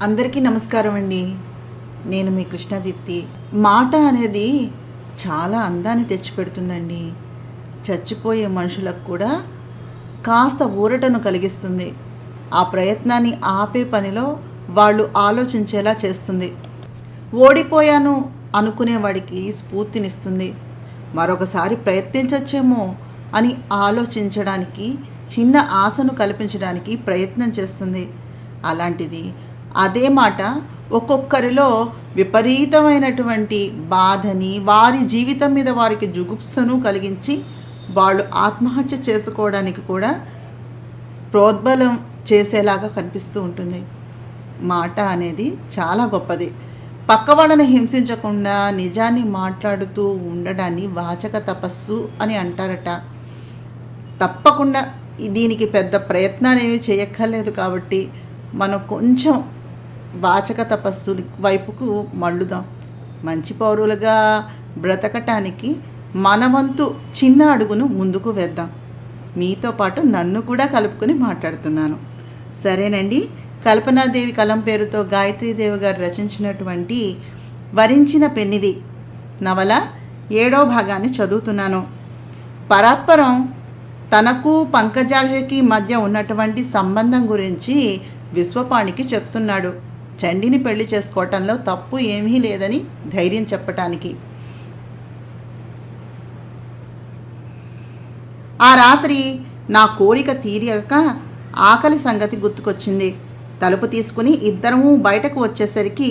అందరికీ నమస్కారం అండి. నేను మీ కృష్ణదీప్తి. మాట అనేది చాలా అందాన్ని తెచ్చిపెడుతుందండి. చచ్చిపోయే మనుషులకు కూడా కాస్త ఊరటను కలిగిస్తుంది. ఆ ప్రయత్నాన్ని ఆపే పనిలో వాళ్ళు ఆలోచించేలా చేస్తుంది. ఓడిపోయాను అనుకునేవాడికి స్ఫూర్తినిస్తుంది. మరొకసారి ప్రయత్నించచ్చేమో అని ఆలోచించడానికి, చిన్న ఆశను కల్పించడానికి ప్రయత్నం చేస్తుంది. అలాంటిది అదే మాట ఒక్కొక్కరిలో విపరీతమైనటువంటి బాధని, వారి జీవితం మీద వారికి జుగుప్సను కలిగించి వాళ్ళు ఆత్మహత్య చేసుకోవడానికి కూడా ప్రోద్బలం చేసేలాగా కనిపిస్తూ ఉంటుంది. మాట అనేది చాలా గొప్పది. పక్క వాళ్ళని హింసించకుండా నిజాన్ని మాట్లాడుతూ ఉండడాన్ని వాచక తపస్సు అని అంటారట. తప్పకుండా దీనికి పెద్ద ప్రయత్నాలు ఏమీ చేయక్కర్లేదు. కాబట్టి మనం కొంచెం వాచక తపస్సు వైపుకు మళ్ళుదాం. మంచి పౌరులుగా బ్రతకటానికి మన వంతు చిన్న అడుగును ముందుకు వేద్దాం. మీతో పాటు నన్ను కూడా కలుపుకొని మాట్లాడుతున్నాను. సరేనండి. కల్పనాదేవి కలం పేరుతో గాయత్రీదేవి గారు రచించినటువంటి వరించిన పెన్నిది నవల 7వ భాగాన్ని చదువుతున్నాను. పరాత్పరం తనకు పంకజాక్షకి మధ్య ఉన్నటువంటి సంబంధం గురించి విశ్వపాణికి చెప్తున్నాడు. చండిని పెళ్లి చేసుకోవటంలో తప్పు ఏమీ లేదని ధైర్యం చెప్పటానికి. ఆ రాత్రి నా కోరిక తీరక ఆకలి సంగతి గుర్తుకొచ్చింది. తలుపు తీసుకుని ఇద్దరము బయటకు వచ్చేసరికి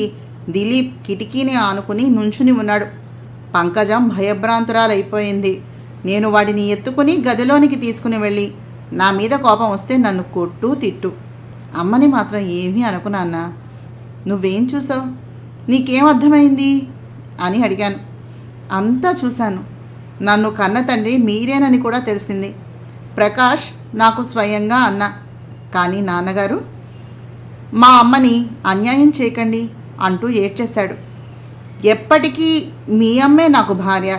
దిలీప్ కిటికీని ఆనుకుని నుంచుని ఉన్నాడు. పంకజం భయభ్రాంతురాలైపోయింది. నేను వాడిని ఎత్తుకుని గదిలోనికి తీసుకుని వెళ్ళి, నా మీద కోపం వస్తే నన్ను కొట్టు తిట్టు, అమ్మని మాత్రం ఏమీ అనుకున్నాన్నా. నువ్వేం చూసావు? నీకేం అర్థమైంది అని అడిగాను. అంతా చూశాను. నన్ను కన్న తండ్రి మీరేనని కూడా తెలిసింది. ప్రకాష్ నాకు స్వయంగా అన్నా. కానీ నాన్నగారు మా అమ్మని అన్యాయం చేయకండి అంటూ ఏడ్చేశాడు. ఎప్పటికీ మీ అమ్మే నాకు భార్య,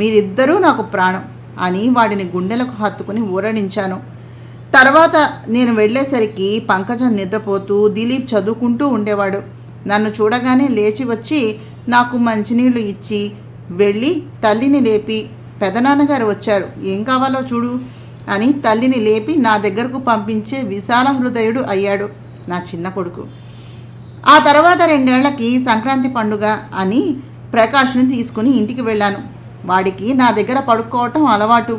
మీరిద్దరూ నాకు ప్రాణం అని వాడిని గుండెలకు హత్తుకుని ఊరడించాను. తర్వాత నేను వెళ్ళేసరికి పంకజం నిద్రపోతూ, దిలీప్ చదువుకుంటూ ఉండేవాడు. నన్ను చూడగానే లేచి వచ్చి నాకు మంచినీళ్లు ఇచ్చి వెళ్ళి తల్లిని లేపి, పెదనాన్నగారు వచ్చారు, ఏం కావాలో చూడు అని తల్లిని లేపి నా దగ్గరకు పంపించే విశాల హృదయుడు అయ్యాడు నా చిన్న కొడుకు. ఆ తర్వాత 2 ఏళ్లకి సంక్రాంతి పండుగ అని ప్రకాష్ని తీసుకుని ఇంటికి వెళ్ళాను. వాడికి నా దగ్గర పడుకోవటం అలవాటు.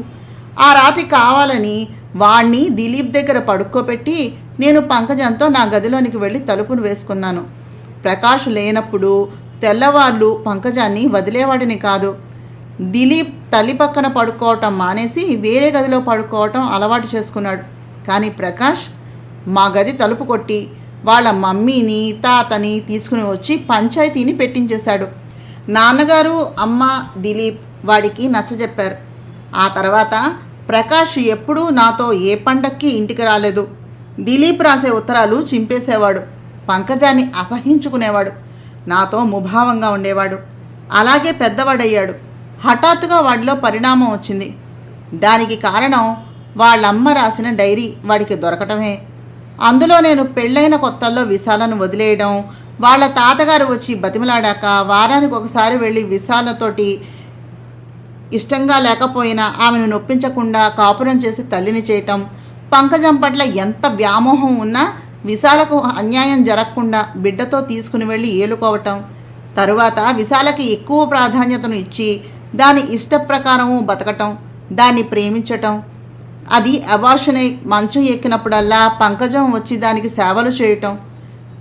ఆ రాత్రి కావాలని వాణ్ణి దిలీప్ దగ్గర పడుకోబెట్టి నేను పంకజంతో నా గదిలోనికి వెళ్ళి తలుపును వేసుకున్నాను. ప్రకాష్ లేనప్పుడు తెల్లవార్లు పంకజాన్ని వదిలేవాడిని కాదు. దిలీప్ తల్లి పక్కన పడుకోవటం మానేసి వేరే గదిలో పడుకోవటం అలవాటు చేసుకున్నాడు. కానీ ప్రకాష్ మా గది తలుపు కొట్టి వాళ్ళ మమ్మీని తాతని తీసుకుని వచ్చి పంచాయతీని పెట్టించేశాడు. నాన్నగారు, అమ్మ, దిలీప్ వాడికి నచ్చజెప్పారు. ఆ తర్వాత ప్రకాష్ ఎప్పుడూ నాతో ఏ పండక్కి ఇంటికి రాలేదు. దిలీప్ రాసే ఉత్తరాలు చింపేసేవాడు. పంకజాన్ని అసహించుకునేవాడు. నాతో ముభావంగా ఉండేవాడు. అలాగే పెద్దవాడయ్యాడు. హఠాత్తుగా వాడిలో పరిణామం వచ్చింది. దానికి కారణం వాళ్ళమ్మ రాసిన డైరీ వాడికి దొరకటమే. అందులో నేను పెళ్ళైన కొత్తల్లో విశాలను వదిలేయడం, వాళ్ళ తాతగారు వచ్చి బతిమలాడాక వారానికి ఒకసారి వెళ్ళి విశాలతోటి ఇష్టంగా లేకపోయినా ఆమెను నొప్పించకుండా కాపురం చేసి తల్లిని చేయటం, పంకజం పట్ల ఎంత వ్యామోహం ఉన్నా విశాలకు అన్యాయం జరగకుండా బిడ్డతో తీసుకుని వెళ్ళి ఏలుకోవటం, తరువాత విశాలకి ఎక్కువ ప్రాధాన్యతను ఇచ్చి దాని ఇష్టప్రకారము బతకటం, దాన్ని ప్రేమించటం, అది అబార్షనై మంచం ఎక్కినప్పుడల్లా పంకజం వచ్చి దానికి సేవలు చేయటం.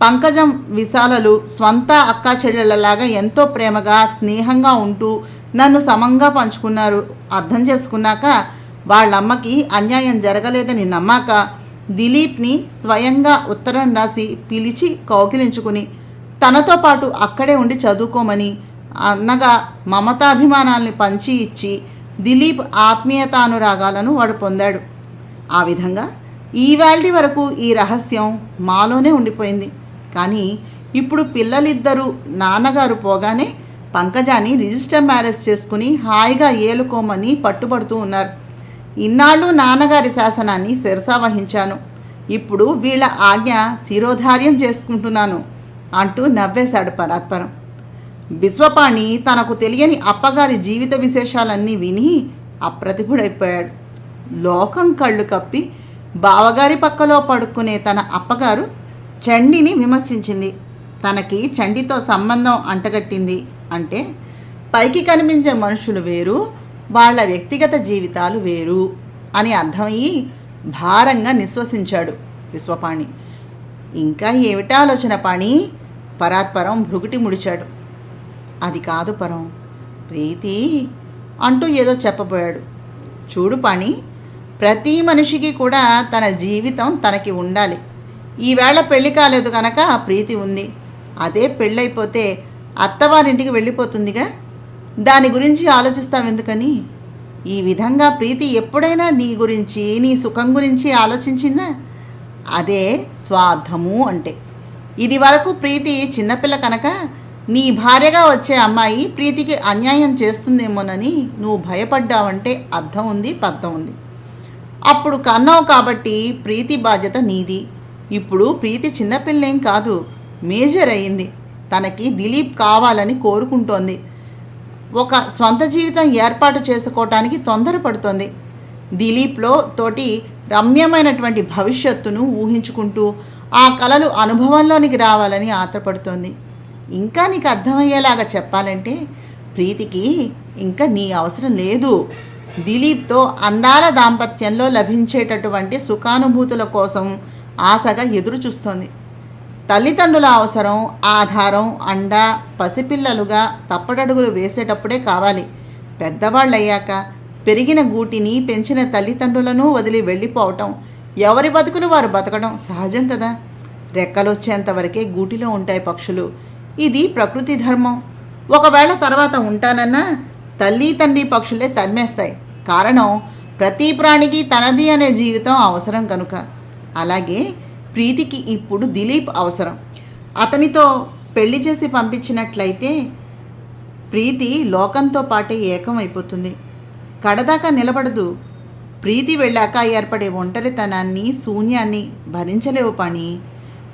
పంకజం విశాలలు స్వంత అక్కా చెల్లెళ్ళలాగా ఎంతో ప్రేమగా స్నేహంగా ఉంటూ నన్ను సమంగా పంచుకున్నారు. అర్థం చేసుకున్నాక, వాళ్ళమ్మకి అన్యాయం జరగలేదని నమ్మాక దిలీప్ని స్వయంగా ఉత్తరం రాసి పిలిచి కౌగిలించుకుని తనతో పాటు అక్కడే ఉండి చదువుకోమని అన్నగా మమతాభిమానాల్ని పంచి ఇచ్చి దిలీప్ ఆత్మీయతానురాగాలను వాడు పొందాడు. ఆ విధంగా ఈవేళ వరకు ఈ రహస్యం మాలోనే ఉండిపోయింది. కానీ ఇప్పుడు పిల్లలిద్దరూ నాన్నగారు పోగానే పంకజాన్ని రిజిస్టర్ మ్యారేజ్ చేసుకుని హాయిగా ఏలుకోమని పట్టుబడుతూ ఉన్నారు. ఇన్నాళ్ళు నాన్నగారి శాసనాన్ని శిరసావహించాను. ఇప్పుడు వీళ్ళ ఆజ్ఞ శిరోధార్యం చేసుకుంటున్నాను. అంటూ నవ్వేశాడు పరాత్పరం. విశ్వపాణి తనకు తెలియని అప్పగారి జీవిత విశేషాలన్నీ విని అప్రతిభుడైపోయాడు. లోకం కళ్ళు కప్పి బావగారి పక్కలో పడుకునే తన అప్పగారు చండిని విమర్శించింది. తనకి చండితో సంబంధం అంటగట్టింది అంటే పైకి కనిపించే మనుషులు వేరు, వాళ్ళ వ్యక్తిగత జీవితాలు వేరు అని అర్థమయ్యి భారంగా నిశ్వసించాడు విశ్వపాణి. ఇంకా ఏమిటా ఆలోచన పాణి? పరాత్పరం భృగుటి ముడిచాడు. అది కాదు పరం, ప్రీతి అంటూ ఏదో చెప్పబోయాడు. చూడు పాణి, ప్రతి మనిషికి కూడా తన జీవితం తనకి ఉండాలి. ఈవేళ పెళ్లి కాలేదు కనుక ప్రీతి ఉంది. అదే పెళ్ళైపోతే అత్తవారింటికి వెళ్ళిపోతుందిగా, దాని గురించి ఆలోచిస్తావెందుకని? ఈ విధంగా ప్రీతి ఎప్పుడైనా నీ గురించి, నీ సుఖం గురించి ఆలోచించిందా? అదే స్వార్థము అంటే. ఇది వరకు ప్రీతి చిన్నపిల్ల కనుక నీ భార్యగా వచ్చే అమ్మాయి ప్రీతికి అన్యాయం చేస్తుందేమోనని నువ్వు భయపడ్డావంటే అర్థం ఉంది, పర్థం ఉంది. అప్పుడు కన్నావు కాబట్టి ప్రీతి బాధ్యత నీది. ఇప్పుడు ప్రీతి చిన్నపిల్లేం కాదు, మేజర్ అయింది. తనకి దిలీప్ కావాలని కోరుకుంటోంది. ఒక స్వంత జీవితం ఏర్పాటు చేసుకోవటానికి తొందరపడుతోంది. దిలీప్లో తోటి రమ్యమైనటువంటి భవిష్యత్తును ఊహించుకుంటూ ఆ కలలు అనుభవంలోనికి రావాలని ఆత్రపడుతోంది. ఇంకా నీకు అర్థమయ్యేలాగా చెప్పాలంటే ప్రీతికి ఇంకా నీ అవసరం లేదు. దిలీప్తో అందాల దాంపత్యంలో లభించేటటువంటి సుఖానుభూతుల కోసం ఆశగా ఎదురు చూస్తోంది. తల్లిదండ్రుల అవసరం, ఆధారం, అండ పసిపిల్లలుగా తప్పటడుగులు వేసేటప్పుడే కావాలి. పెద్దవాళ్ళయ్యాక పెరిగిన గూటిని పెంచిన తల్లిదండ్రులను వదిలి వెళ్ళిపోవటం, ఎవరి బతుకులు వారు బతకడం సహజం కదా. రెక్కలొచ్చేంతవరకే గూటిలో ఉంటాయి పక్షులు. ఇది ప్రకృతి ధర్మం. ఒకవేళ తర్వాత ఉంటానన్నా తల్లి తండ్రి పక్షులే తరిమేస్తాయి. కారణం, ప్రతి ప్రాణికి తనది అనే జీవితం అవసరం కనుక. అలాగే ప్రీతికి ఇప్పుడు దిలీప్ అవసరం. అతనితో పెళ్లి చేసి పంపించినట్లయితే ప్రీతి లోకంతో పాటే ఏకమైపోతుంది. కడదాకా నిలబడదు. ప్రీతి వెళ్ళాక ఏర్పడే ఒంటరితనాన్ని, శూన్యాన్ని భరించలేవు పాణి.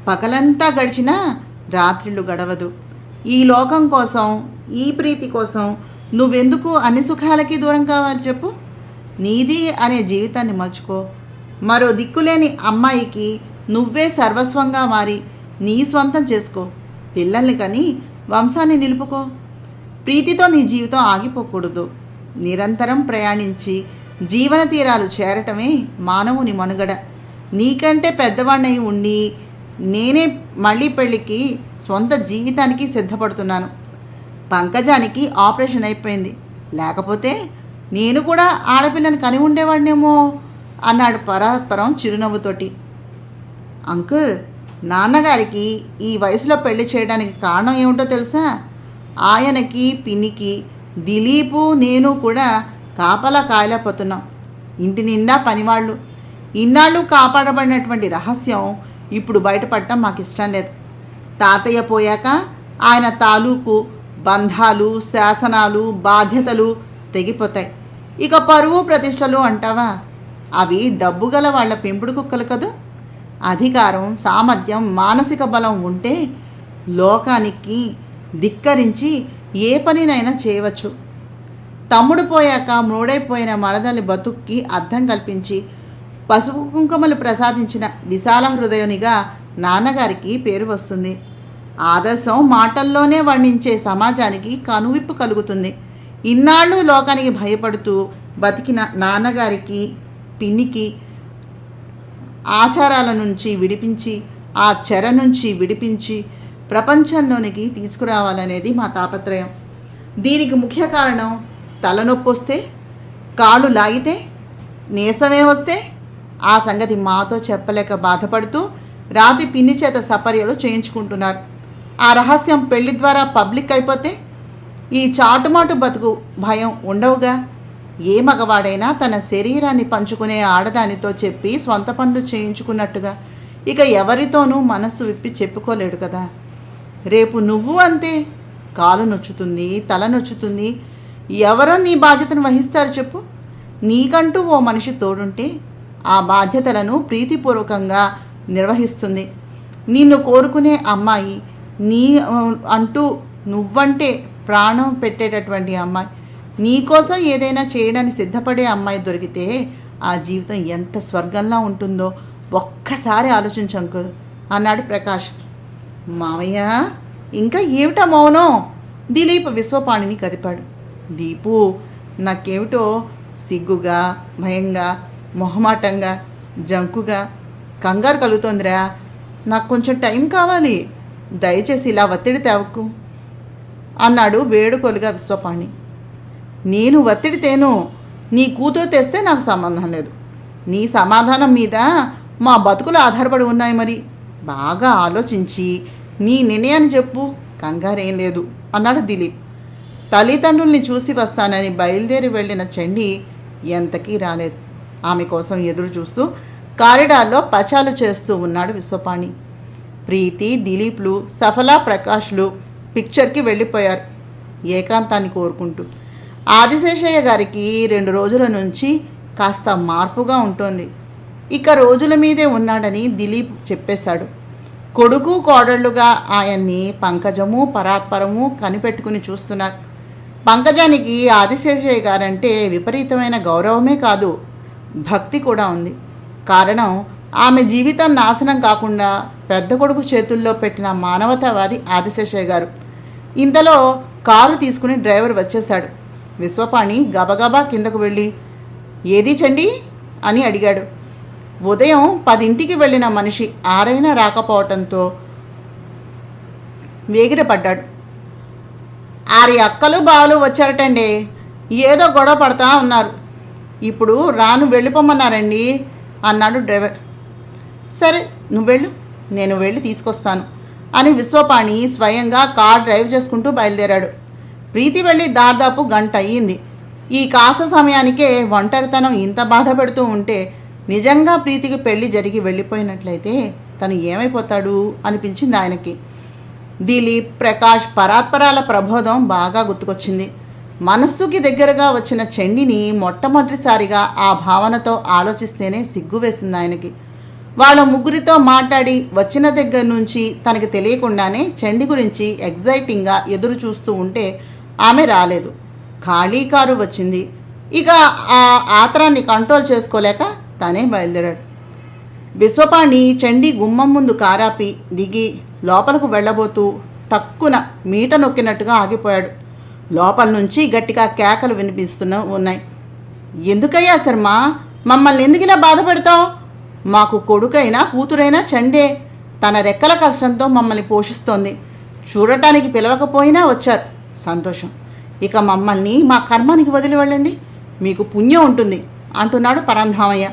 పగలంతా గడిచినా రాత్రిళ్ళు గడవదు. ఈ లోకం కోసం, ఈ ప్రీతి కోసం నువ్వెందుకు అన్ని సుఖాలకి దూరం కావాలి చెప్పు? నీది అనే జీవితాన్ని మర్చుకో. మరో దిక్కులేని అమ్మాయికి నువ్వే సర్వస్వంగా మారి నీ స్వంతం చేసుకో. పిల్లల్ని కని వంశాన్ని నిలుపుకో. ప్రీతితో నీ జీవితం ఆగిపోకూడదు. నిరంతరం ప్రయాణించి జీవన తీరాలు చేరటమే మానవుని మనుగడ. నీకంటే పెద్దవాణ్ణి ఉండి నేనే మళ్ళీ పెళ్ళికి, స్వంత జీవితానికి సిద్ధపడుతున్నాను. పంకజానికి ఆపరేషన్ అయిపోయింది, లేకపోతే నేను కూడా ఆడపిల్లని కని ఉండేవాడినేమో అన్నాడు పరాత్పరం చిరునవ్వుతోటి. అంకుల్, నాన్నగారికి ఈ వయసులో పెళ్లి చేయడానికి కారణం ఏమిటో తెలుసా? ఆయనకి, పిన్నికి దిలీపు, నేను కూడా కాపలా కాయలేకపోతున్నాం. ఇంటి నిండా పనివాళ్ళు. ఇన్నాళ్ళు కాపాడబడినటువంటి రహస్యం ఇప్పుడు బయటపడటం మాకు ఇష్టం లేదు. తాతయ్య పోయాక ఆయన తాలూకు బంధాలు, శాసనాలు, బాధ్యతలు తెగిపోతాయి. ఇక పరువు ప్రతిష్టలు అంటావా? అవి డబ్బు గల వాళ్ళ పెంపుడు కుక్కలు కదూ. అధికారం, సామర్థ్యం, మానసిక బలం ఉంటే లోకానికి ధిక్కరించి ఏ పనినైనా చేయవచ్చు. తమ్ముడు పోయాక మూడైపోయిన మరదలి బతుక్కి అర్థం కల్పించి పసుపు కుంకుమలు ప్రసాదించిన విశాల హృదయునిగా నాన్నగారికి పేరు వస్తుంది. ఆదర్శం మాటల్లోనే వర్ణించే సమాజానికి కనువిప్పు కలుగుతుంది. ఇన్నాళ్ళు లోకానికి భయపడుతూ బతికిన నాన్నగారికి, పిన్నికి ఆచారాల నుంచి విడిపించి, ఆ చెర నుంచి విడిపించి ప్రపంచంలోనికి తీసుకురావాలనేది మా తాపత్రయం. దీనికి ముఖ్య కారణం, తలనొప్పి వస్తే, కాళ్ళు లాగితే, నీరసమే వస్తే ఆ సంగతి మాతో చెప్పలేక బాధపడుతూ రాత్రి పిన్ని చేత సపర్యలు చేయించుకుంటున్నారు. ఆ రహస్యం పెళ్లి ద్వారా పబ్లిక్ అయిపోతే ఈ చాటుమాటు బతుకు భయం ఉండవుగా. ఏ మగవాడైనా తన శరీరాన్ని పంచుకునే ఆడదానితో చెప్పి స్వంత పనులు చేయించుకున్నట్టుగా ఇక ఎవరితోనూ మనస్సు విప్పి చెప్పుకోలేడు కదా. రేపు నువ్వు అంతే. కాలు నొచ్చుతుంది, తల నొచ్చుతుంది. ఎవరో నీ బాధ్యతను వహిస్తారు చెప్పు? నీకంటూ ఓ మనిషి తోడుంటే ఆ బాధ్యతలను ప్రీతిపూర్వకంగా నిర్వహిస్తుంది. నిన్ను కోరుకునే అమ్మాయి నీ అంటూ నువ్వంటే ప్రాణం పెట్టేటటువంటి అమ్మాయి, నీకోసం ఏదైనా చేయడానికి సిద్ధపడే అమ్మాయి దొరికితే ఆ జీవితం ఎంత స్వర్గంలా ఉంటుందో ఒక్కసారి ఆలోచించంకు అన్నాడు ప్రకాష్. మావయ్య, ఇంకా ఏమిటా మౌనం? దిలీప్ విశ్వపాణిని కదిపాడు. దీపు, నాకేమిటో సిగ్గుగా, భయంగా, మొహమాటంగా, జంకుగా, కంగారు కలుగుతోందిరా. నాకు కొంచెం టైం కావాలి, దయచేసి ఇలా ఒత్తిడి తేవకు అన్నాడు వేడుకోలుగా విశ్వపాణి. నేను ఒత్తిడి తేను, నీ కూతురు తెస్తే నాకు సంబంధం లేదు. నీ సమాధానం మీద మా బతుకులు ఆధారపడి ఉన్నాయి. మరి బాగా ఆలోచించి నీ నిర్ణయాన్ని చెప్పు, కంగారేం లేదు అన్నాడు దిలీప్. తల్లిదండ్రుల్ని చూసి వస్తానని బయలుదేరి వెళ్ళిన చండి ఎంతకీ రాలేదు. ఆమె కోసం ఎదురు చూస్తూ కారిడార్లో పచాలు చేస్తూ ఉన్నాడు విశ్వపాణి. ప్రీతి, దిలీప్లు, సఫలా, ప్రకాష్లు పిక్చర్కి వెళ్ళిపోయారు ఏకాంతాన్ని కోరుకుంటూ. ఆదిశేషయ్య గారికి 2 రోజుల నుంచి కాస్త మార్పుగా ఉంటుంది. ఇక రోజుల మీదే ఉన్నాడని దిలీప్ చెప్పేశాడు. కొడుకు కోడళ్లుగా ఆయన్ని పంకజము, పరాత్పరము కనిపెట్టుకుని చూస్తున్నారు. పంకజానికి ఆదిశేషయ్య గారంటే విపరీతమైన గౌరవమే కాదు, భక్తి కూడా ఉంది. కారణం, ఆమె జీవితం నాశనం కాకుండా పెద్ద కొడుకు చేతుల్లో పెట్టిన మానవతావాది ఆదిశేషయ్య గారు. ఇంతలో కారు తీసుకుని డ్రైవర్ వచ్చేశాడు. విశ్వపాణి గబగబా కిందకు వెళ్ళి, ఏది చండి అని అడిగాడు. ఉదయం 10ంటికి వెళ్ళిన మనిషి 6 రాకపోవటంతో వేగిరపడ్డాడు. 6 అక్కలు బావలు వచ్చారటండి, ఏదో గొడవ పడతా ఉన్నారు. ఇప్పుడు రాను వెళ్ళిపోమన్నారండి అన్నాడు డ్రైవర్. సరే, నువ్వు వెళ్ళు, నేను వెళ్ళి తీసుకొస్తాను అని విశ్వపాణి స్వయంగా కార్ డ్రైవ్ చేసుకుంటూ బయలుదేరాడు. ప్రీతి వెళ్ళి దాదాపు గంట అయ్యింది. ఈ కాస్త సమయానికే ఒంటరితనం ఇంత బాధ పెడుతూ ఉంటే నిజంగా ప్రీతికి పెళ్లి జరిగి వెళ్ళిపోయినట్లయితే తను ఏమైపోతాడు అనిపించింది ఆయనకి. దిలీప్, ప్రకాష్, పరాత్పరాల ప్రబోధం బాగా గుర్తుకొచ్చింది. మనస్సుకి దగ్గరగా వచ్చిన చండిని మొట్టమొదటిసారిగా ఆ భావనతో ఆలోచిస్తేనే సిగ్గు వేసింది ఆయనకి. వాళ్ళ ముగ్గురితో మాట్లాడి వచ్చిన దగ్గర నుంచి తనకి తెలియకుండానే చండి గురించి ఎగ్జైటింగ్గా ఎదురు చూస్తూ ఉంటే ఆమె రాలేదు. ఖాళీ కారు వచ్చింది. ఇక ఆ ఆత్రాన్ని కంట్రోల్ చేసుకోలేక తనే బయలుదేరాడు. విశ్వపాణి చండి గుమ్మం ముందు కారాపి దిగి లోపలకు వెళ్ళబోతూ టక్కున మీట నొక్కినట్టుగా ఆగిపోయాడు. లోపల నుంచి గట్టిగా కేకలు ఉన్నాయి. ఎందుకయ్యా శర్మ, మమ్మల్ని ఎందుకు ఇలా బాధపెడతావు? మాకు కొడుకైనా కూతురైనా చండే. తన రెక్కల కష్టంతో మమ్మల్ని పోషిస్తోంది. చూడటానికి పిలవకపోయినా వచ్చారు, సంతోషం. ఇక మమ్మల్ని మా కర్మానికి వదిలి వెళ్ళండి, మీకు పుణ్యం ఉంటుంది అంటున్నాడు పరంధామయ్య.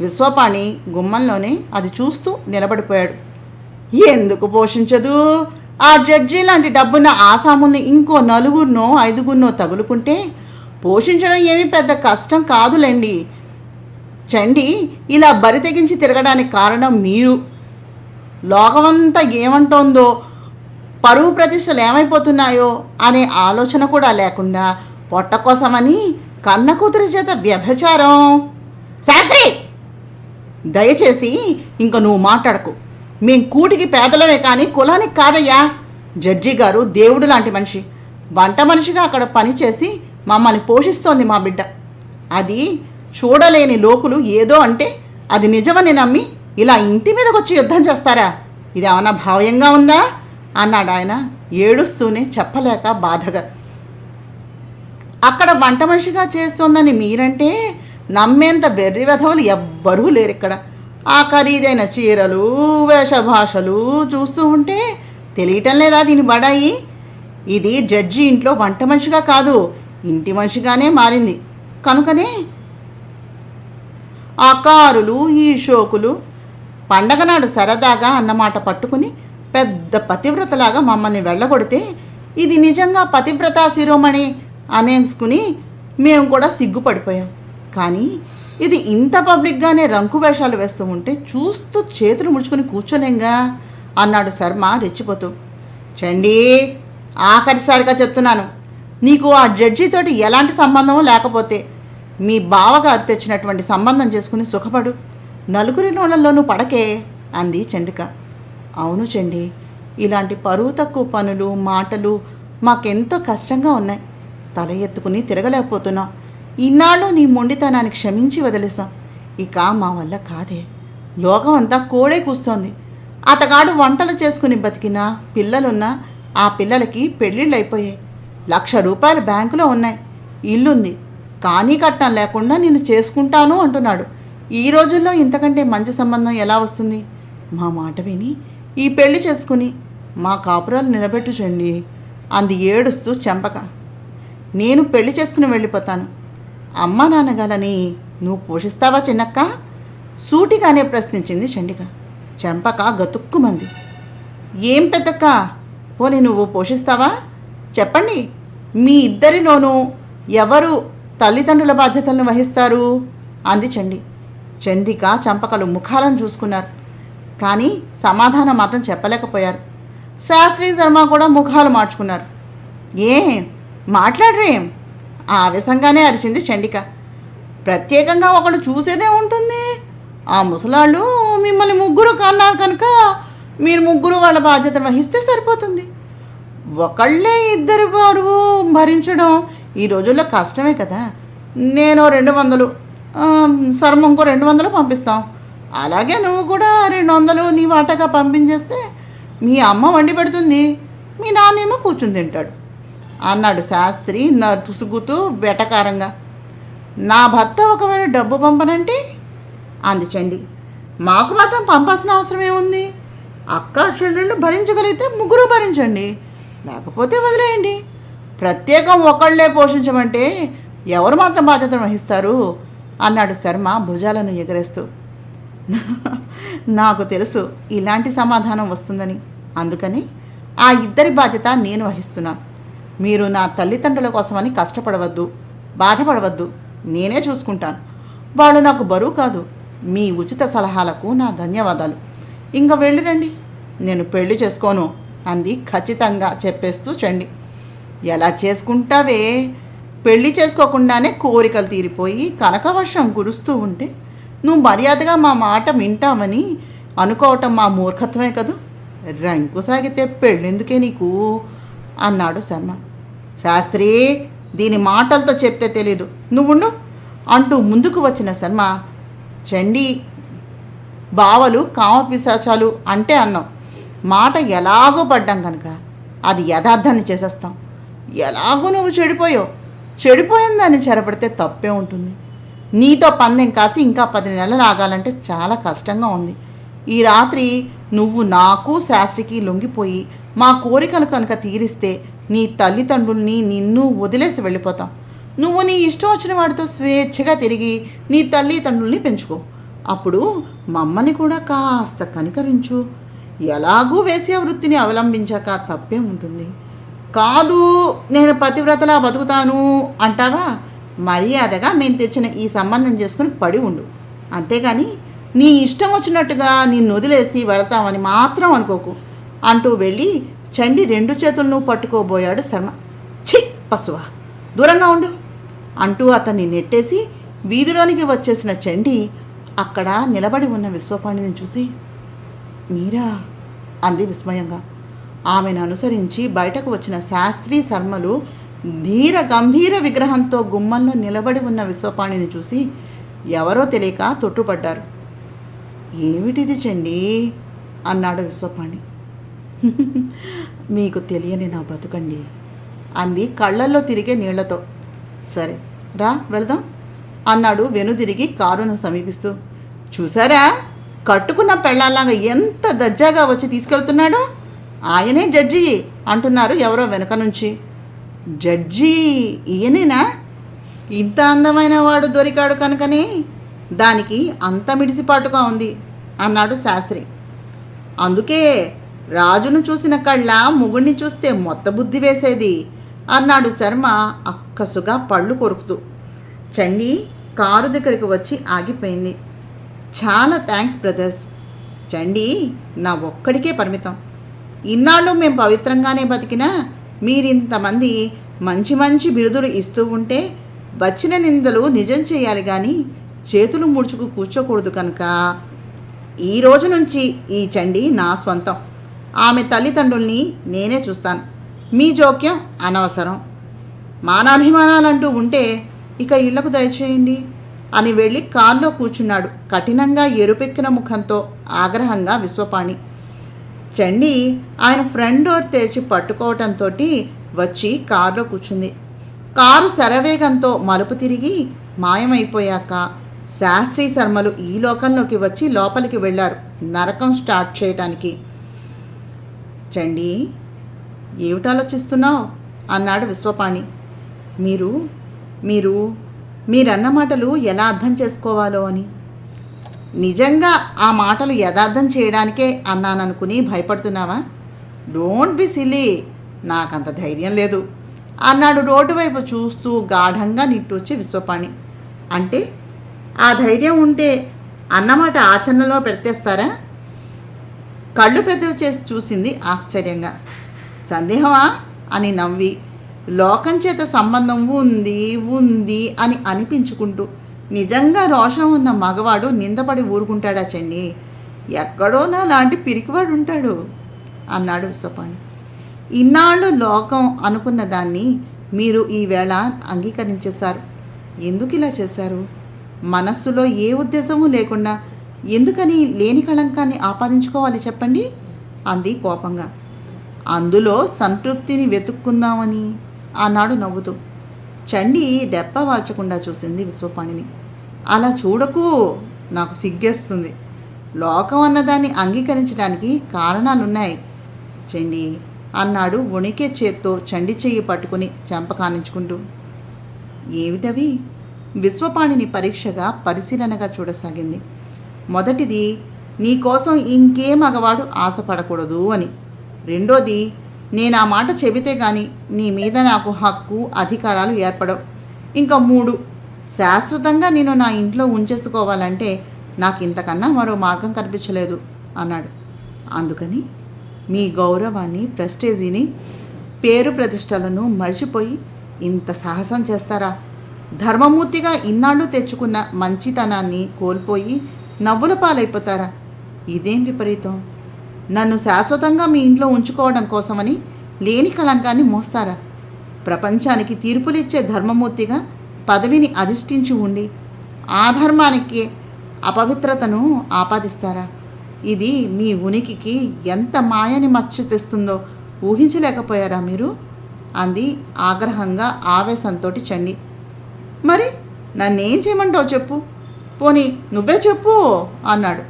విశ్వపాణి గుమ్మంలోనే అది చూస్తూ నిలబడిపోయాడు. ఎందుకు పోషించదు? ఆ జడ్జి లాంటి డబ్బున్న ఆసాముల్ని ఇంకో 4 5 తగులుకుంటే పోషించడం ఏమీ పెద్ద కష్టం కాదులేండి. చండి ఇలా బరి తెగించి తిరగడానికి కారణం మీరు. లోకమంతా ఏమంటోందో, పరువు ప్రతిష్టలు ఏమైపోతున్నాయో అనే ఆలోచన కూడా లేకుండా పొట్ట కోసమని కన్న కూతురి చేత వ్యభిచారం. శాస్త్రి, దయచేసి ఇంక నువ్వు మాట్లాడకు. మేం కూటికి పేదలమే కానీ కులానికి కాదయ్యా. జడ్జి గారు దేవుడు లాంటి మనిషి. వంట మనిషిగా అక్కడ పనిచేసి మమ్మల్ని పోషిస్తోంది మా బిడ్డ. అది చూడలేని లోకులు ఏదో అంటే అది నిజమని నమ్మి ఇలా ఇంటి మీదకి వచ్చి యుద్ధం చేస్తారా? ఇది ఏమన్నా భావ్యంగా ఉందా అన్నాడు ఆయన ఏడుస్తూనే, చెప్పలేక బాధగా. అక్కడ వంట మనిషిగా చేస్తోందని మీరంటే నమ్మేంత బెర్రి వెధవులు ఎవ్వరూ లేరు ఇక్కడ. ఆ ఖరీదైన చీరలు, వేషభాషలు చూస్తూ ఉంటే తెలియటం లేదా దీని బడాయి? ఇది జడ్జి ఇంట్లో వంట మనిషిగా కాదు, ఇంటి మనిషిగానే మారింది. కనుకనే ఆ కారులు, ఈ షోకులు, పండగ నాడు సరదాగా అన్నమాట పట్టుకుని పెద్ద పతివ్రతలాగా మమ్మల్ని వెళ్ళగొడితే ఇది నిజంగా పతివ్రతా శిరోమణి అనేసుకుని మేము కూడా సిగ్గుపడిపోయాం. కానీ ఇది ఇంత పబ్లిక్గానే రంకు వేషాలు వేస్తూ ఉంటే చూస్తూ చేతులు ముడుచుకుని కూర్చోలేంగా అన్నాడు శర్మ రెచ్చిపోతూ. చండీ, ఆఖరిసారిగా చెప్తున్నాను, నీకు ఆ జడ్జితోటి ఎలాంటి సంబంధం లేకపోతే మీ బావగారు తెచ్చినటువంటి సంబంధం చేసుకుని సుఖపడు. 4 నోళ్లలోనూ పడకే అంది చండిక. అవును చండి, ఇలాంటి పరువు తక్కువ పనులు మాటలు మాకెంతో కష్టంగా ఉన్నాయి. తల ఎత్తుకుని తిరగలేకపోతున్నాం. ఇన్నాళ్ళు నీ మొండితనాన్ని క్షమించి వదిలేసాం. ఇక మా వల్ల కాదే. లోకం అంతా కోడే కూస్తోంది. అతగాడు వంటలు చేసుకుని బతికినా పిల్లలున్నా ఆ పిల్లలకి పెళ్ళిళ్ళు అయిపోయాయి. ₹1,00,000 బ్యాంకులో ఉన్నాయి. ఇల్లుంది. కానీ కట్నం లేకుండా నిన్ను చేసుకుంటాను అంటున్నాడు. ఈ రోజుల్లో ఇంతకంటే మంచి సంబంధం ఎలా వస్తుంది? మా మాట విని ఈ పెళ్లి చేసుకుని మా కాపురాలు నిలబెట్టు చండి అంది ఏడుస్తూ చెంపక. నేను పెళ్లి చేసుకుని వెళ్ళిపోతాను. అమ్మా నాన్నగాలని నువ్వు పోషిస్తావా చిన్నక్క? సూటిగానే ప్రశ్నించింది చండిక. చెంపక గతుక్కుమంది. ఏం పెద్దక్క, పోనీ నువ్వు పోషిస్తావా? చెప్పండి, మీ ఇద్దరిలోనూ ఎవరు తల్లిదండ్రుల బాధ్యతలను వహిస్తారు? అంది చండి. చండిక చంపకలు ముఖాలను చూసుకున్నారు. కానీ సమాధానం మాత్రం చెప్పలేకపోయారు. శాస్త్రి శర్మ కూడా ముఖాలు మార్చుకున్నారు. మాట్లాడరేం? ఆవేశంగానే అరిచింది చండిక. ప్రత్యేకంగా ఒకడు చూసేదే ఉంటుంది. ఆ ముసలాళ్ళు మిమ్మల్ని ముగ్గురు కన్నారు కనుక మీరు ముగ్గురు వాళ్ళ బాధ్యత వహిస్తే సరిపోతుంది. ఒకళ్ళే ఇద్దరు బరువు భరించడం ఈ రోజుల్లో కష్టమే కదా. నేను 200, శర్మ ఇంకో 200 పంపిస్తాం. అలాగే నువ్వు కూడా 200 నీ వాటగా పంపించేస్తే మీ అమ్మ వండి పెడుతుంది, మీ నాన్నేమో కూర్చుని తింటాడు అన్నాడు శాస్త్రి నసుగుతూ వెటకారంగా. నా భర్త ఒకవేళ డబ్బు పంపనంటే అంది చండి. మాకు మాత్రం పంపాల్సిన అవసరం ఏముంది? అక్క చెల్లెళ్ళు భరించగలిగితే ముగ్గురు భరించండి, లేకపోతే వదిలేయండి. ప్రత్యేకం ఒకళ్ళే పోషించమంటే ఎవరు మాత్రం బాధ్యతను వహిస్తారు అన్నాడు శర్మ భుజాలను ఎగరేస్తూ. నాకు తెలుసు ఇలాంటి సమాధానం వస్తుందని. అందుకని ఆ ఇద్దరి బాధ్యత నేను వహిస్తున్నాను. మీరు నా తల్లిదండ్రుల కోసమని కష్టపడవద్దు, బాధపడవద్దు. నేనే చూసుకుంటాను. వాళ్ళు నాకు బరువు కాదు. మీ ఉచిత సలహాలకు నా ధన్యవాదాలు. ఇంకా వెళ్ళిరండి, నేను పెళ్లి చేసుకోను అంది ఖచ్చితంగా చెప్పేస్తూ చండి. ఎలా చేసుకుంటావే? పెళ్లి చేసుకోకుండానే కోరికలు తీరిపోయి కనకవర్షం కురుస్తూ ఉంటే నువ్వు మర్యాదగా మా మాట వింటామని అనుకోవటం మా మూర్ఖత్వమే కదూ. రంకు సాగితే పెళ్ళెందుకే నీకు అన్నాడు శర్మ. శాస్త్రి, దీని మాటలతో చెప్తే తెలీదు, నువ్వుండు అంటూ ముందుకు వచ్చిన శర్మ, చండి బావలు కామపిశాచాలు అంటే అన్నాం. మాట ఎలాగో పడ్డాం కనుక అది యథార్థాన్ని చేసేస్తాం. ఎలాగో నువ్వు చెడిపోయిన దాన్ని చెరపడితే తప్పే ఉంటుంది. నీతో పందెం కాసి ఇంకా 10 నెలలు ఆగాలంటే చాలా కష్టంగా ఉంది. ఈ రాత్రి నువ్వు నాకు శాస్త్రికి లొంగిపోయి మా కోరికలు కనుక తీరిస్తే నీ తల్లిదండ్రుల్ని నిన్ను వదిలేసి వెళ్ళిపోతాం. నువ్వు నీ ఇష్టం వచ్చిన వాడితో స్వేచ్ఛగా తిరిగి నీ తల్లిదండ్రుల్ని పెంచుకో. అప్పుడు మమ్మల్ని కూడా కాస్త కనికరించు. ఎలాగూ వేసే వృత్తిని అవలంబించాక తప్పే ఉంటుంది. కాదు, నేను పతివ్రతలా బతుకుతాను అంటావా? మర్యాదగా మేము తెచ్చిన ఈ సంబంధం చేసుకుని పడి ఉండు. అంతేగాని నీ ఇష్టం వచ్చినట్టుగా నిన్ను వదిలేసి వెళతామని మాత్రం అనుకోకు అంటూ వెళ్ళి చండి 2 చేతులను పట్టుకోబోయాడు శర్మ. ఛీ పశువా, దూరంగా ఉండు అంటూ అతన్ని నెట్టేసి వీధిలోనికి వచ్చేసిన చండి అక్కడ నిలబడి ఉన్న విశ్వపాణిని చూసి, మీరా అంది విస్మయంగా. ఆమెను అనుసరించి బయటకు వచ్చిన శాస్త్రి శర్మలు ధీర గంభీర విగ్రహంతో గుమ్మంలో నిలబడి ఉన్న విశ్వపాణిని చూసి ఎవరో తెలియక తొట్టుపడ్డారు. ఏమిటిది చండి అన్నాడు విశ్వపాణి. మీకు తెలియని నా బతుకండి అంది కళ్ళల్లో తిరిగే నీళ్లతో. సరే రా వెళదాం అన్నాడు వెనుదిరిగి కారును సమీపిస్తూ. చూసారా, కట్టుకున్న పెళ్ళాలాగా ఎంత దజ్జాగా వచ్చి తీసుకెళ్తున్నాడో. ఆయనే జడ్జి అంటున్నారు ఎవరో వెనక నుంచి. జడ్జి ఈయనేనా? ఇంత అందమైన వాడు దొరికాడు కనుకనే దానికి అంత మిడిసిపాటుగా ఉంది అన్నాడు శాస్త్రి. అందుకే రాజును చూసిన కళ్ళ మొగుడిని చూస్తే మొత్త బుద్ధి వేసేది అన్నాడు శర్మ అక్కసుగా పళ్ళు కొరుకుతూ. చండి కారు దగ్గరికి వచ్చి ఆగిపోయింది. చాలా థ్యాంక్స్ బ్రదర్స్. చండి నా ఒక్కడికే పరిమితం. ఇన్నాళ్ళు మేము పవిత్రంగానే బతికినా మీరింతమంది మంచి మంచి బిరుదులు ఇస్తూ ఉంటే వచ్చిన నిందలు నిజం చేయాలి కానీ చేతులు ముడుచుకు కూర్చోకూడదు కనుక ఈ రోజు నుంచి ఈ చండి నా స్వంతం. ఆమె తల్లిదండ్రుల్ని నేనే చూస్తాను. మీ జోక్యం అనవసరం. మానాభిమానాలంటూ ఉంటే ఇక ఇళ్లకు దయచేయండి అని వెళ్ళి కారులో కూర్చున్నాడు కఠినంగా ఎరుపెక్కిన ముఖంతో ఆగ్రహంగా విశ్వపాణి. చండి ఆయన ఫ్రంట్ డోర్ తెరిచి పట్టుకోవటంతో వచ్చి కారులో కూర్చుంది. కారు శరవేగంతో మలుపు తిరిగి మాయమైపోయాక శాస్త్రి శర్మలు ఈ లోకంలోకి వచ్చి లోపలికి వెళ్ళారు నరకం స్టార్ట్ చేయటానికి. చండి ఏమిటాలోచిస్తున్నావు అన్నాడు విశ్వపాణి. మీరన్న మాటలు ఎలా అర్థం చేసుకోవాలో అని. నిజంగా ఆ మాటలు యథార్థం చేయడానికే అన్నాననుకుని భయపడుతున్నావా? డోంట్ బి సిల్లీ, నాకంత ధైర్యం లేదు అన్నాడు రోడ్డు వైపు చూస్తూ గాఢంగా నిట్టూర్చి విశ్వపాణి. అంటే ఆ ధైర్యం ఉంటే అన్నమాట ఆచరణలో పెట్టేస్తారా? కళ్ళు పెద్దవి చేసి చూసింది ఆశ్చర్యంగా. సందేహమా అని నవ్వి, లోకం చేత సంబంధం ఉంది అని అనిపించుకుంటూ, నిజంగా రోషం ఉన్న మగవాడు నిందపడి ఊరుకుంటాడా చండి? ఎక్కడో నా లాంటి పిరికివాడు ఉంటాడు అన్నాడు విశ్వపాణి. ఇన్నాళ్ళు లోకం అనుకున్న దాన్ని మీరు ఈవేళ అంగీకరించేశారు. ఎందుకు ఇలా చేశారు? మనస్సులో ఏ ఉద్దేశమూ లేకుండా ఎందుకని లేని కళంకాన్ని ఆపాదించుకోవాలి చెప్పండి అంది కోపంగా. అందులో సంతృప్తిని వెతుక్కుందామని అన్నాడు నవ్వుతూ. చండి దెప్ప వాల్చకుండా చూసింది విశ్వపాణిని. అలా చూడకు, నాకు సిగ్గేస్తుంది. లోకం అన్నదాన్ని అంగీకరించడానికి కారణాలున్నాయి చండి అన్నాడు వణికే చేత్తో చండి చెయ్యి పట్టుకుని చెంప కానించుకుంటూ. ఏమిటవి? విశ్వపాణిని పరీక్షగా పరిశీలనగా చూడసాగింది. మొదటిది, నీకోసం ఇంకే మగవాడు ఆశపడకూడదు అని. రెండోది, నేను ఆ మాట చెబితే గాని నీ మీద నాకు హక్కు అధికారాలు ఏర్పడవు. ఇంకా 3, శాశ్వతంగా నేను నా ఇంట్లో ఉంచేసుకోవాలంటే నాకు ఇంతకన్నా మరో మార్గం కనిపించలేదు అన్నాడు. అందుకని మీ గౌరవాన్ని, ప్రెస్టేజీని, పేరు ప్రతిష్టలను మర్చిపోయి ఇంత సాహసం చేస్తారా? ధర్మమూర్తిగా ఇన్నాళ్ళు తెచ్చుకున్న మంచితనాన్ని కోల్పోయి నవ్వుల పాలైపోతారా? ఇదేం విపరీతం! నన్ను శాశ్వతంగా మీ ఇంట్లో ఉంచుకోవడం కోసమని లేని కళంకాన్ని మోస్తారా? ప్రపంచానికి తీర్పులిచ్చే ధర్మమూర్తిగా పదవిని అధిష్ఠించి ఉండి ఆ ధర్మానికి అపవిత్రతను ఆపాదిస్తారా? ఇది మీ ఉనికికి ఎంత మాయని మచ్చ తెస్తుందో ఊహించలేకపోయారా మీరు? అంది ఆగ్రహంగా ఆవేశంతో చండి. మరి నన్నేం చేయమంటావు చెప్పు, పోనీ నువ్వే చెప్పు అన్నాడు.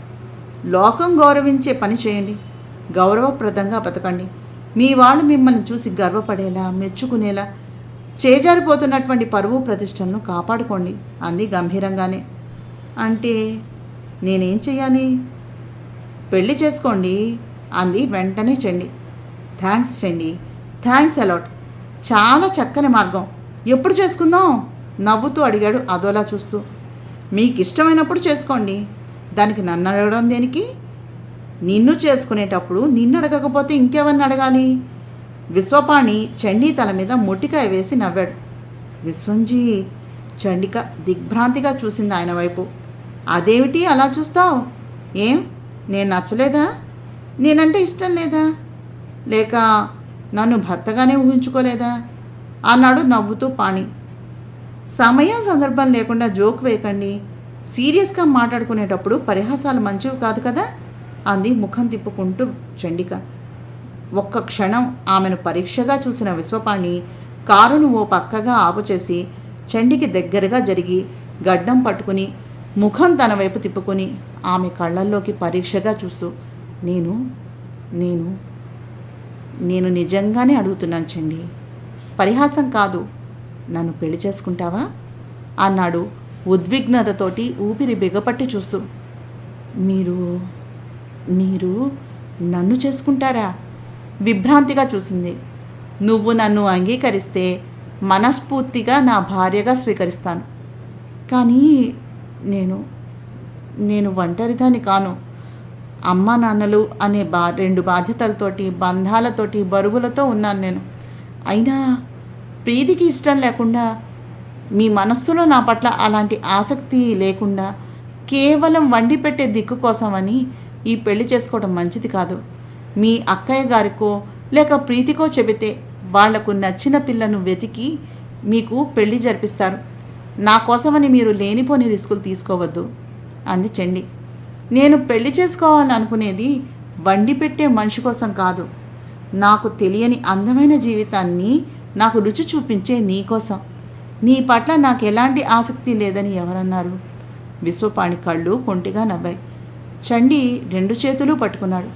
లోకం గౌరవించే పని చేయండి, గౌరవప్రదంగా బతకండి. మీ వాళ్ళు మిమ్మల్ని చూసి గర్వపడేలా, మెచ్చుకునేలా చేజారిపోతున్నటువంటి పరువు ప్రతిష్టలను కాపాడుకోండి అంది గంభీరంగానే. అంటే నేనేం చెయ్యాలి? పెళ్లి చేసుకోండి అంది వెంటనే చండి. థ్యాంక్స్ చండి, థ్యాంక్స్ అలాట్. చాలా చక్కని మార్గం. ఎప్పుడు చేసుకుందాం? నవ్వుతూ అడిగాడు అదోలా చూస్తూ. మీకు ఇష్టమైనప్పుడు చేసుకోండి, దానికి నన్ను అడగడం దేనికి? నిన్ను చేసుకునేటప్పుడు నిన్ను అడగకపోతే ఇంకెవరిని అడగాలి? విశ్వపాణి చండీ తల మీద మొట్టికాయ వేసి నవ్వాడు. విశ్వంజీ, చండిక దిగ్భ్రాంతిగా చూసింది ఆయన వైపు. అదేమిటి అలా చూస్తావు? ఏం, నేను నచ్చలేదా? నేనంటే ఇష్టం లేదా? లేక నన్ను భర్తగానే ఊహించుకోలేదా అన్నాడు నవ్వుతూ పాణి. సమయం సందర్భం లేకుండా జోక్ వేయకండి. సీరియస్గా మాట్లాడుకునేటప్పుడు పరిహాసాలు మంచివి కాదు కదా అంది ముఖం తిప్పుకుంటూ చండిక. ఒక్క క్షణం ఆమెను పరీక్షగా చూసిన విశ్వపాణి కారును ఓ పక్కగా ఆపుచేసి చండికి దగ్గరగా జరిగి గడ్డం పట్టుకుని ముఖం తన వైపు తిప్పుకొని ఆమె కళ్ళల్లోకి పరీక్షగా చూస్తూ, నేను నేను నేను నిజంగానే అడుగుతున్నాను చండి, పరిహాసం కాదు. నన్ను పెళ్లి చేసుకుంటావా అన్నాడు ఉద్విగ్నతతోటి ఊపిరి బిగపట్టి చూస్తూ. మీరు మీరు నన్ను చేసుకుంటారా? విభ్రాంతిగా చూసింది. నువ్వు నన్ను అంగీకరిస్తే మనస్ఫూర్తిగా నా భార్యగా స్వీకరిస్తాను. కానీ నేను ఒంటరిదాన్ని కాను. అమ్మా నాన్నలు అనే 2 బాధ్యతలతోటి, బంధాలతోటి, బరువులతో ఉన్నాను నేను. అయినా ప్రీతికి ఇష్టం లేకుండా, మీ మనస్సులో నా పట్ల అలాంటి ఆసక్తి లేకుండా, కేవలం వండి పెట్టే దిక్కు కోసమని ఈ పెళ్లి చేసుకోవడం మంచిది కాదు. మీ అక్కయ్య గారికో లేక ప్రీతికో చెబితే వాళ్లకు నచ్చిన పిల్లను వెతికి మీకు పెళ్లి జరిపిస్తారు. నా కోసమని మీరు లేనిపోని రిస్కులు తీసుకోవద్దు అంది చండి. నేను పెళ్లి చేసుకోవాలనుకునేది వండి పెట్టే మనిషి కోసం కాదు, నాకు తెలియని అందమైన జీవితాన్ని నాకు రుచి చూపించే నీకోసం. నీ పట్ల నాకు ఎలాంటి ఆసక్తి లేదని ఎవరన్నారు? విశ్వపాణి కళ్ళు కొంటిగా నవ్వాయి. చండి 2 చేతులు పట్టుకున్నాడు.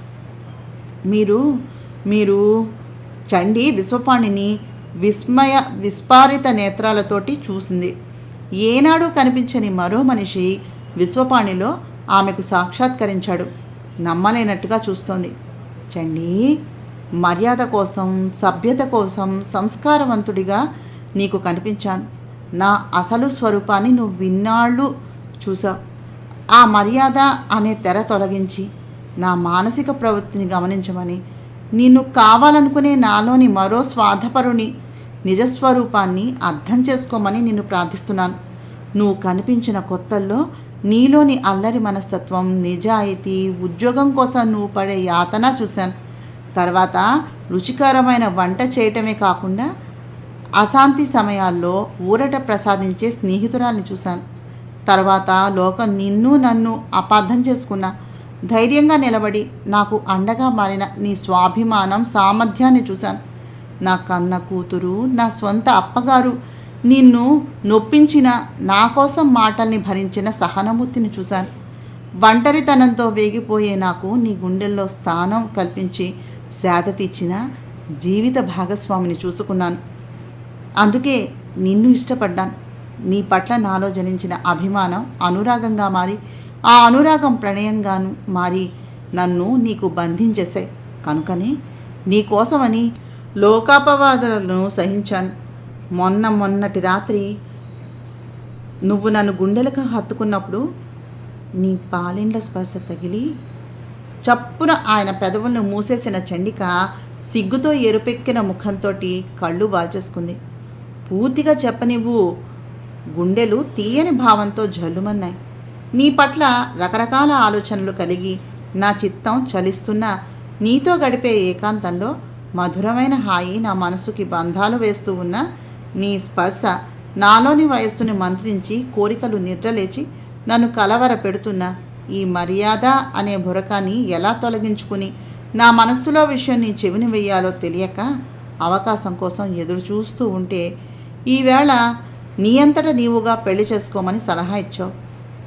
మీరు చండి విశ్వపాణిని విస్పారిత నేత్రాలతోటి చూసింది. ఏనాడు కనిపించని మరో మనిషి విశ్వపాణిలో ఆమెకు సాక్షాత్కరించాడు. నమ్మలేనట్టుగా చూస్తోంది. చండి, మర్యాద కోసం, సభ్యత కోసం సంస్కారవంతుడిగా నీకు కనిపించాను. నా అసలు స్వరూపాన్ని నువ్వు విన్నాళ్ళు చూసావు. ఆ మర్యాద అనే తెర తొలగించి నా మానసిక ప్రవృత్తిని గమనించమని, నిన్ను కావాలనుకునే నాలోని మరో స్వార్థపరుని నిజస్వరూపాన్ని అర్థం చేసుకోమని నిన్ను ప్రార్థిస్తున్నాను. నువ్వు కనిపించిన కొత్తల్లో నీలోని అల్లరి మనస్తత్వం, నిజాయితీ, ఉద్యోగం కోసం నువ్వు పడే యాతన చూశాను. తర్వాత రుచికరమైన వంట చేయటమే కాకుండా అశాంతి సమయాల్లో ఊరట ప్రసాదించే స్నేహితురాల్ని చూశాను. తర్వాత లోకం నన్ను అపార్థం చేసుకున్నా ధైర్యంగా నిలబడి నాకు అండగా మారిన నీ స్వాభిమానం, సామర్థ్యాన్ని చూశాను. నా కన్న కూతురు, నా స్వంత అప్పగారు నిన్ను నొప్పించిన, నా కోసం మాటల్ని భరించిన సహనమూర్తిని చూశాను. ఒంటరితనంతో వేగిపోయే నాకు నీ గుండెల్లో స్థానం కల్పించి సేద తీర్చిన జీవిత భాగస్వామిని చూసుకున్నాను. అందుకే నిన్ను ఇష్టపడ్డాను. నీ పట్ల నాలో జనించిన అభిమానం అనురాగంగా మారి, ఆ అనురాగం ప్రణయంగాను మారి నన్ను నీకు బంధించేశాయి. కనుకనే నీకోసమని లోకాపవాదాలను సహించాను. మొన్నటి రాత్రి నువ్వు నన్ను గుండెలకు హత్తుకున్నప్పుడు నీ పాలిండ్ల స్పర్శ తగిలి చప్పున ఆయన పెదవులను మూసేసిన చండిక సిగ్గుతో ఎరుపెక్కిన ముఖంతో కళ్ళు వాల్చేసుకుంది. పూర్తిగా చెప్పనివ్వు. గుండెలు తీయని భావంతో జల్లుమన్నాయి. నీ పట్ల రకరకాల ఆలోచనలు కలిగి నా చిత్తం చలిస్తున్నా నీతో గడిపే ఏకాంతంలో మధురమైన హాయి నా మనసుకి బంధాలు వేస్తూ ఉన్న నీ స్పర్శ నాలోని వయస్సుని మంత్రించి కోరికలు నిద్రలేచి నన్ను కలవర పెడుతున్న ఈ మర్యాద అనే బురకాన్ని ఎలా తొలగించుకుని నా మనస్సులో విషయం నీ చెవిని వెయ్యాలో తెలియక అవకాశం కోసం ఎదురు చూస్తూ ఉంటే ఈవేళ నీ అంతటా నీవుగా పెళ్లి చేసుకోమని సలహా ఇచ్చావు.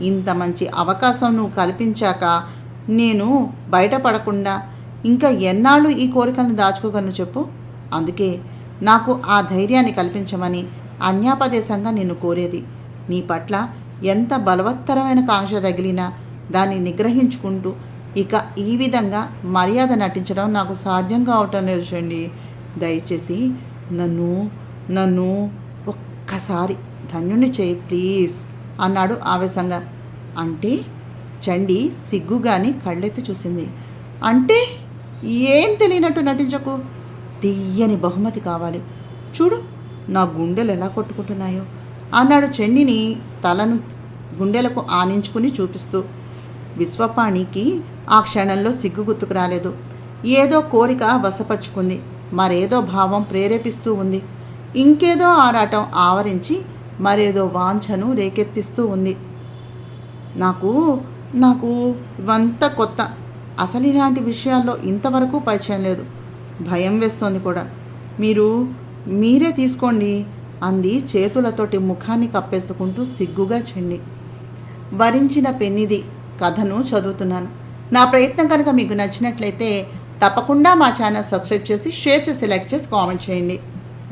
ఇంత మంచి అవకాశం నువ్వు కల్పించాక నేను బయటపడకుండా ఇంకా ఎన్నాళ్ళు ఈ కోరికలను దాచుకోగలను చెప్పు. అందుకే నాకు ఆ ధైర్యాన్ని కల్పించమని అన్యాపదేశంగా నిన్ను కోరేది. నీ పట్ల ఎంత బలవత్తరమైన కాంక్ష రగిలినా దాన్ని నిగ్రహించుకుంటూ ఇక ఈ విధంగా మర్యాద నటించడం నాకు సాధ్యం కావటం లేదు చండి. దయచేసి నన్ను ఒక్కసారి ధన్యుణ్ణి చేయి ప్లీజ్ అన్నాడు ఆవేశంగా. అంటే చండి సిగ్గుగాని కళ్ళెత్తి చూసింది. అంటే ఏం తెలియనట్టు నటించకు. తీయని బహుమతి కావాలి. చూడు నా గుండెలు ఎలా కొట్టుకుంటున్నాయో అన్నాడు చండిని తలను గుండెలకు ఆనించుకుని చూపిస్తూ. విశ్వపాణికి ఆ క్షణంలో సిగ్గు గుర్తుకు రాలేదు. ఏదో కోరిక వశపరుచుకుంది, మరేదో భావం ప్రేరేపిస్తూ ఉంది, ఇంకేదో ఆరాటం ఆవరించి మరేదో వాంఛను రేకెత్తిస్తూ ఉంది. నాకు ఇవంతా కొత్త. అసలు ఇలాంటి విషయాల్లో ఇంతవరకు పరిచయం లేదు. భయం వేస్తోంది కూడా. మీరే తీసుకోండి అంది చేతులతోటి ముఖాన్ని కప్పేసుకుంటూ సిగ్గుగా చండి. వరించిన పెన్నిది కథను చదువుతున్నాను. నా ప్రయత్నం కనుక మీకు నచ్చినట్లయితే తప్పకుండా మా ఛానల్ సబ్స్క్రైబ్ చేసి, షేర్ చేసి, లైక్ చేసి, కామెంట్ చేయండి.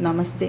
నమస్తే.